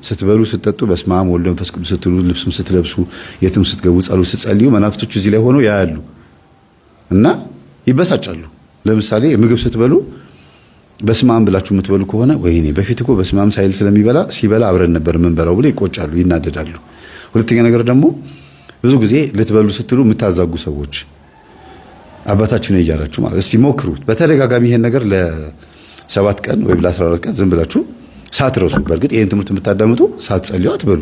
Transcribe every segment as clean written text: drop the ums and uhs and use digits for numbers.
ስትበሉ ስትጠጡ በስመ አብ ወወልድ ወመንፈስ ቅዱስ ስትሉ ልብስም ስትለብሱ የትም ስትገቡ ጸሎት ስትጸልዩ መናፍስቶቹ እዚህ ላይ ሆነው ያያሉ እና ይበሳጫሉ። ለምሳሌ ምግብ ስትበሉ በስመ አብ ብላችሁ የምትበሉ ከሆነ ወይኔ በፊት እኮ በስመ አብ ሳይል ሲበላ አብረን ነበር የምንበላው ብለው ይቆጫሉ፣ ይናደዳሉ። ሁለተኛ ነገር ደግሞ ብዙ ጊዜ ልትበሉ ስትሉ የምታዛጉ ሰዎች አባታችሁ ነው እያላችሁ ማለት እስቲ ሞክሩት በተደጋጋሚ ይሄን ነገር ለ7 ቀን ወይም ለ14 ቀን ዝም ብላችሁ ሳትረሱ። በእርግጥ ይሄን ትምህርት የምታዳምጡ ሳትጸልዩ አትበሉ፣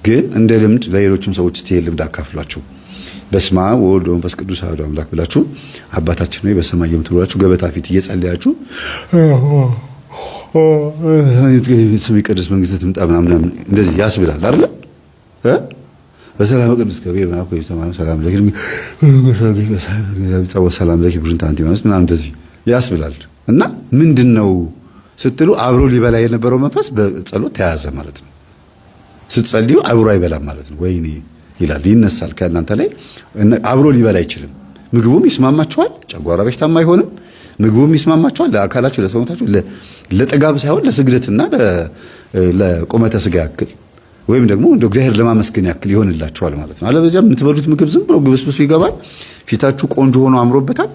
ግን እንደ ልምድ ለሌሎችም ሰዎች እስቲ ልምድ አካፍሏቸው። በስመ አብ ወወልድ ወመንፈስ ቅዱስ አሐዱ አምላክ ብላችሁ አባታችን ሆይ በሰማይ የምትኖራችሁ ገበታ ፊት እየጸለያችሁ ስምህ ይቀደስ መንግስትህ ትምጣ ምናምን እንደዚህ ያስብላል አይደል? በሰላም ቅዱስ ገብርኤል ማኮ ይተማም ሰላም ለኪ ሰላም ለኪ ብሩን ታንቲ ማለት ምናምን እንደዚህ ያስብላል። እና ምንድነው ስትሉ አብሮ ሊበላ የነበረው መንፈስ በጸሎት ተያዘ ማለት ነው። ስትጸልዩ አብሮ አይበላም ማለት ነው። ወይኔ ይላል ይነሳል ከእናንተ ላይ አብሮ ሊበላ አይችልም። ምግቡም ይስማማችኋል፣ ጨጓራ በሽታም አይሆንም። ምግቡም ይስማማችኋል ለአካላችሁ ለሰውነታችሁ ለጥጋብ ሳይሆን ለስግደትና ለቁመተ ስጋ ያክል ወይም ደግሞ እንደ እግዚአብሔር ለማመስገን ያክል ይሆንላችኋል ማለት ነው። አለበለዚያ የምትበሉት ምግብ ዝም ብሎ ግብስብሱ ይገባል። ፊታችሁ ቆንጆ ሆኖ አምሮበታል፣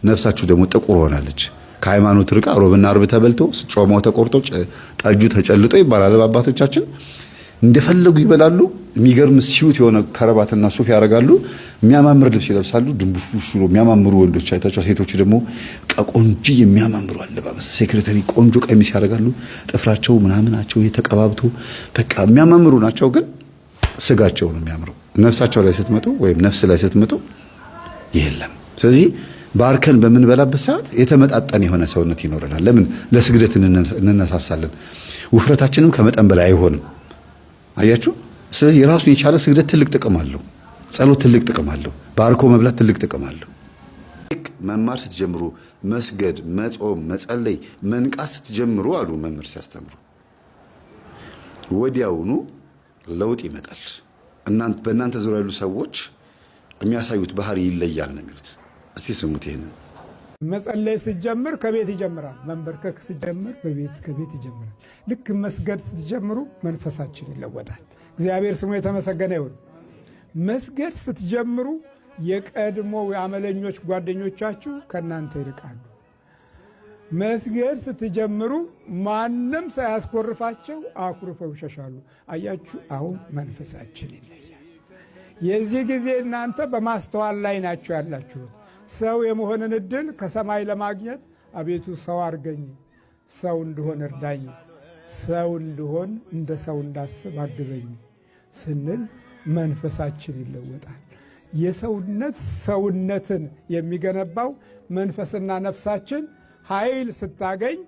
ነፍሳችሁ ደግሞ ጥቁር ሆናለች። ከሃይማኖት ርቃ ሮብና ዓርብ ተበልቶ ጾማው ተቆርጦ ጠጁ ተጨልጦ ይባላል በአባቶቻችን። እንደፈለጉ ይበላሉ። የሚገርም ሲዩት የሆነ ከረባትና ሱፍ ያደርጋሉ። የሚያማምር ልብስ ይለብሳሉ። ድንቡሽቡሽ ብሎ የሚያማምሩ ወንዶች አይታቸው፣ ሴቶች ደግሞ ቆንጆ የሚያማምሩ አለባበስ ሴክሬታሪ ቆንጆ ቀሚስ ያደርጋሉ። ጥፍራቸው ምናምናቸው የተቀባብቶ በቃ የሚያማምሩ ናቸው። ግን ስጋቸው ነው የሚያምረው። ነፍሳቸው ላይ ስትመጡ ወይም ነፍስ ላይ ስትመጡ የለም። ስለዚህ ባርከን በምንበላበት ሰዓት የተመጣጠነ የሆነ ሰውነት ይኖረናል። ለምን? ለስግደት እንነሳሳለን። ውፍረታችንም ከመጠን በላይ አይሆንም። አያችሁ? ስለዚህ የራሱን የቻለ ስግደት ትልቅ ጥቅም አለው። ጸሎት ትልቅ ጥቅም አለው። ባርኮ መብላት ትልቅ ጥቅም አለው። መማር ስትጀምሩ መስገድ፣ መጾም፣ መጸለይ፣ መንቃት ስትጀምሩ አሉ መምህር ሲያስተምሩ ወዲያውኑ ለውጥ ይመጣል። በእናንተ ዙሪያ ያሉ ሰዎች የሚያሳዩት ባህሪ ይለያል ነው የሚሉት። እስቲ ስሙት ይሄንን። መጸለይ ስትጀምር ከቤት ይጀምራል። መንበርከክ ስትጀምር ከቤት ይጀምራል። ልክ መስገድ ስትጀምሩ መንፈሳችን ይለወጣል። እግዚአብሔር ስሙ የተመሰገነ ይሁን። መስገድ ስትጀምሩ የቀድሞ አመለኞች ጓደኞቻችሁ ከእናንተ ይርቃሉ። መስገድ ስትጀምሩ ማንም ሳያስኮርፋቸው አኩርፈው ይሸሻሉ። አያችሁ? አሁን መንፈሳችን ይለያል። የዚህ ጊዜ እናንተ በማስተዋል ላይ ናችሁ ያላችሁት። ሰው የመሆንን እድል ከሰማይ ለማግኘት አቤቱ ሰው አርገኝ፣ ሰው እንድሆን እርዳኝ፣ ሰው እንድሆን እንደ ሰው እንዳስብ አግዘኝ ስንል መንፈሳችን ይለወጣል። የሰውነት ሰውነትን የሚገነባው መንፈስና ነፍሳችን ኃይል ስታገኝ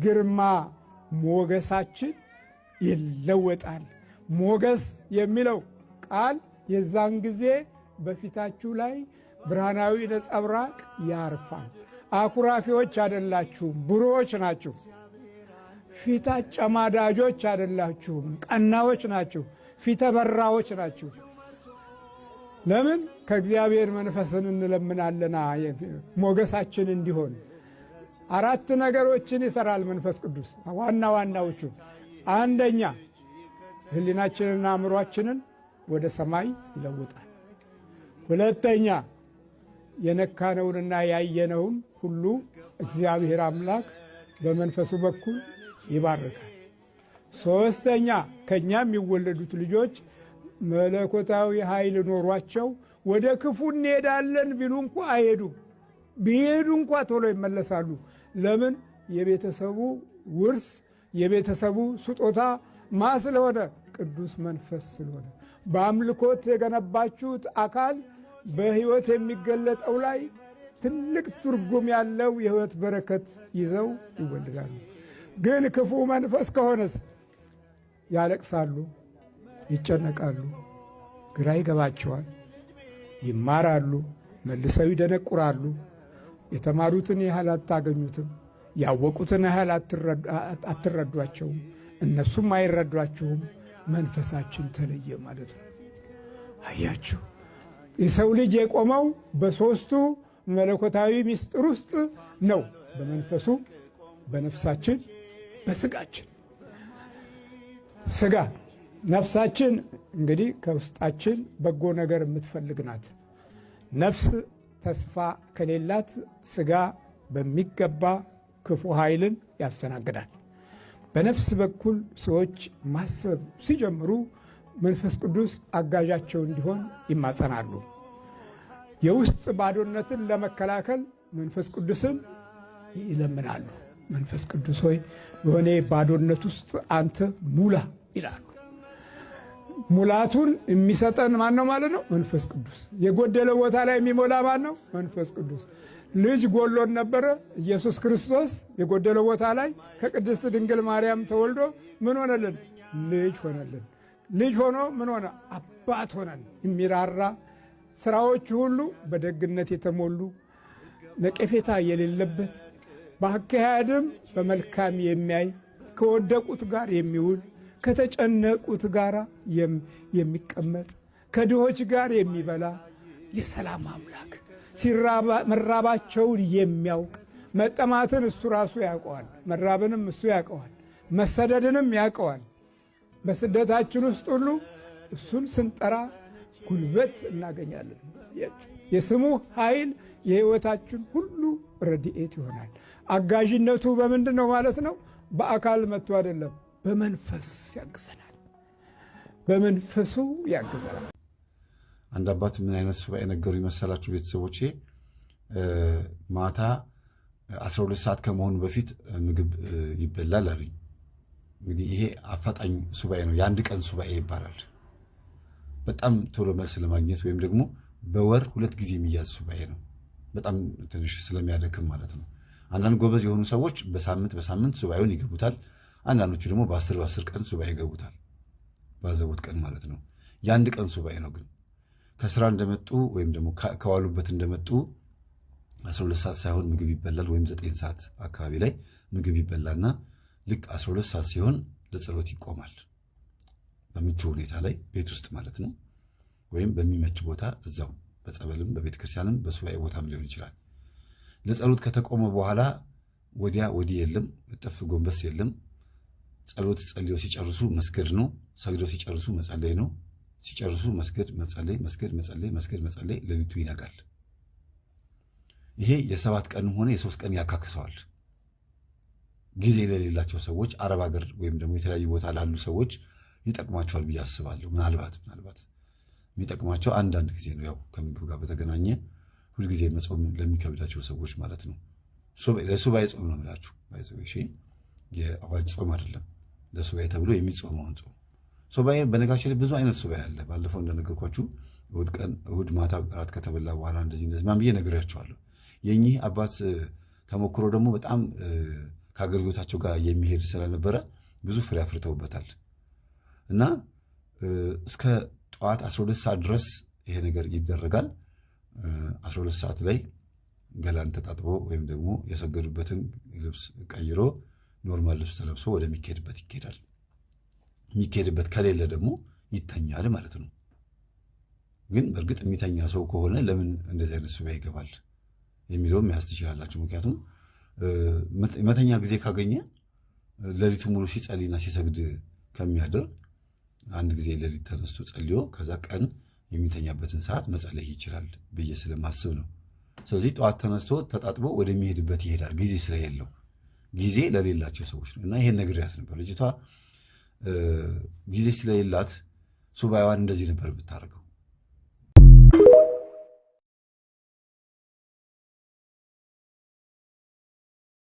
ግርማ ሞገሳችን ይለወጣል። ሞገስ የሚለው ቃል የዛን ጊዜ በፊታችሁ ላይ ብርሃናዊ ነጸብራቅ ያርፋል። አኩራፊዎች አይደላችሁም፣ ብሩዎች ናችሁ። ፊት አጨማዳጆች አይደላችሁም፣ ቀናዎች ናችሁ። ፊተ በራዎች ናችሁ። ለምን? ከእግዚአብሔር መንፈስን እንለምናለና ሞገሳችን እንዲሆን 4 ነገሮችን ይሰራል መንፈስ ቅዱስ። ዋና ዋናዎቹ፣ አንደኛ ሕሊናችንና አእምሯችንን ወደ ሰማይ ይለውጣል። ሁለተኛ የነካነውንና ያየነውን ሁሉ እግዚአብሔር አምላክ በመንፈሱ በኩል ይባርካል። ሶስተኛ ከኛ የሚወለዱት ልጆች መለኮታዊ ኃይል ኖሯቸው ወደ ክፉ እንሄዳለን ቢሉ እንኳ አይሄዱም። ቢሄዱ እንኳ ቶሎ ይመለሳሉ። ለምን? የቤተሰቡ ውርስ የቤተሰቡ ስጦታ ማ ስለሆነ? ቅዱስ መንፈስ ስለሆነ። በአምልኮት የገነባችሁት አካል በሕይወት የሚገለጠው ላይ ትልቅ ትርጉም ያለው የሕይወት በረከት ይዘው ይወለዳሉ። ግን ክፉ መንፈስ ከሆነስ ያለቅሳሉ፣ ይጨነቃሉ፣ ግራ ይገባቸዋል፣ ይማራሉ፣ መልሰው ይደነቁራሉ። የተማሩትን ያህል አታገኙትም፣ ያወቁትን ያህል አትረዷቸውም፣ እነሱም አይረዷችሁም። መንፈሳችን ተለየ ማለት ነው። አያችሁ? የሰው ልጅ የቆመው በሦስቱ መለኮታዊ ምስጢር ውስጥ ነው። በመንፈሱ፣ በነፍሳችን፣ በስጋችን። ስጋ ነፍሳችን እንግዲህ ከውስጣችን በጎ ነገር የምትፈልግ ናት። ነፍስ ተስፋ ከሌላት ስጋ በሚገባ ክፉ ኃይልን ያስተናግዳል። በነፍስ በኩል ሰዎች ማሰብ ሲጀምሩ መንፈስ ቅዱስ አጋዣቸው እንዲሆን ይማጸናሉ። የውስጥ ባዶነትን ለመከላከል መንፈስ ቅዱስን ይለምናሉ። መንፈስ ቅዱስ ሆይ በሆነ ባዶነት ውስጥ አንተ ሙላ ይላሉ። ሙላቱን የሚሰጠን ማን ነው ማለት ነው? መንፈስ ቅዱስ። የጎደለ ቦታ ላይ የሚሞላ ማን ነው? መንፈስ ቅዱስ። ልጅ ጎሎን ነበረ። ኢየሱስ ክርስቶስ የጎደለ ቦታ ላይ ከቅድስት ድንግል ማርያም ተወልዶ ምን ሆነልን? ልጅ ሆነልን። ልጅ ሆኖ ምን ሆነ? አባት ሆነን። የሚራራ ስራዎች ሁሉ በደግነት የተሞሉ ነቀፌታ የሌለበት በአካሄድም በመልካም የሚያይ ከወደቁት ጋር የሚውል ከተጨነቁት ጋር የሚቀመጥ ከድሆች ጋር የሚበላ የሰላም አምላክ መራባቸውን የሚያውቅ መጠማትን እሱ ራሱ ያውቀዋል። መራብንም እሱ ያውቀዋል። መሰደድንም ያውቀዋል። በስደታችን ውስጥ ሁሉ እሱን ስንጠራ ጉልበት እናገኛለን። የስሙ ኃይል የሕይወታችን ሁሉ ረድኤት ይሆናል። አጋዥነቱ በምንድን ነው ማለት ነው? በአካል መጥቶ አይደለም፣ በመንፈስ ያግዘናል። በመንፈሱ ያግዘናል። አንድ አባት ምን አይነት ሱባኤ ነገሩ ይመሰላችሁ ቤተሰቦቼ? ማታ 12 ሰዓት ከመሆኑ በፊት ምግብ ይበላል አሉኝ። እንግዲህ ይሄ አፋጣኝ ሱባኤ ነው። የአንድ ቀን ሱባኤ ይባላል። በጣም ቶሎ መልስ ለማግኘት ወይም ደግሞ በወር 2 ጊዜ የሚያዝ ሱባኤ ነው። በጣም ትንሽ ስለሚያደክም ማለት ነው። አንዳንድ ጎበዝ የሆኑ ሰዎች በሳምንት ሱባኤውን ይገቡታል። አንዳንዶቹ ደግሞ በ10 ቀን ሱባኤ ይገቡታል። ባዘቦት ቀን ማለት ነው። የአንድ ቀን ሱባኤ ነው። ግን ከስራ እንደመጡ ወይም ደግሞ ከዋሉበት እንደመጡ 12 ሰዓት ሳይሆን ምግብ ይበላል። ወይም 9 ሰዓት አካባቢ ላይ ምግብ ይበላና ልክ 12 ሰዓት ሲሆን ለጸሎት ይቆማል። በምቹ ሁኔታ ላይ ቤት ውስጥ ማለት ነው። ወይም በሚመች ቦታ እዛው በጸበልም በቤተ ክርስቲያንም በሱባኤ ቦታም ሊሆን ይችላል። ለጸሎት ከተቆመ በኋላ ወዲያ ወዲህ የለም፣ እጥፍ ጎንበስ የለም። ጸሎት ጸልዮ ሲጨርሱ መስገድ ነው። ሰግደው ሲጨርሱ መጸለይ ነው። ሲጨርሱ መስገድ፣ መጸለይ፣ መስገድ፣ መጸለይ፣ መስገድ፣ መጸለይ። ሌሊቱ ይነጋል። ይሄ የ7 ቀንም ሆነ የ3 ቀን ያካክሰዋል። ጊዜ ለሌላቸው ሰዎች አረብ ሀገር ወይም ደግሞ የተለያዩ ቦታ ላሉ ሰዎች ይጠቅማቸዋል ብዬ አስባለሁ። ምናልባት የሚጠቅማቸው አንዳንድ ጊዜ ነው። ያው ከምግብ ጋር በተገናኘ ሁልጊዜ መጾም ለሚከብዳቸው ሰዎች ማለት ነው። ለሱባኤ ጾም ነው የምላችሁ። ባይዘው እሺ፣ የአዋጅ ጾም አይደለም። ለሱባኤ ተብሎ የሚጾመውን ጾም ሱባኤ። በነገራችን ላይ ብዙ አይነት ሱባኤ አለ። ባለፈው እንደነገርኳችሁ እሑድ ማታ እራት ከተበላ በኋላ እንደዚህ ማን ብዬ ነግሬያቸዋለሁ። የኚህ አባት ተሞክሮ ደግሞ በጣም ከአገልግሎታቸው ጋር የሚሄድ ስለነበረ ብዙ ፍሬ አፍርተውበታል እና እስከ ጠዋት 12 ሰዓት ድረስ ይሄ ነገር ይደረጋል። 12 ሰዓት ላይ ገላን ተጣጥቦ ወይም ደግሞ የሰገዱበትን ልብስ ቀይሮ ኖርማል ልብስ ተለብሶ ወደሚካሄድበት ይካሄዳል። የሚካሄድበት ከሌለ ደግሞ ይተኛል ማለት ነው። ግን በእርግጥ የሚተኛ ሰው ከሆነ ለምን እንደዚህ አይነት ሱባኤ ይገባል የሚለውም ያዝ ትችላላችሁ። ምክንያቱም መተኛ ጊዜ ካገኘ ሌሊቱ ሙሉ ሲጸልይና ሲሰግድ ከሚያደር አንድ ጊዜ ሌሊት ተነስቶ ጸልዮ ከዛ ቀን የሚተኛበትን ሰዓት መጸለይ ይችላል ብዬ ስለማስብ ነው። ስለዚህ ጠዋት ተነስቶ ተጣጥቦ ወደሚሄድበት ይሄዳል። ጊዜ ስለሌለው ጊዜ ለሌላቸው ሰዎች ነው። እና ይሄን ነግሬያት ነበር። ልጅቷ ጊዜ ስለሌላት ሱባኤዋን እንደዚህ ነበር የምታደርገው።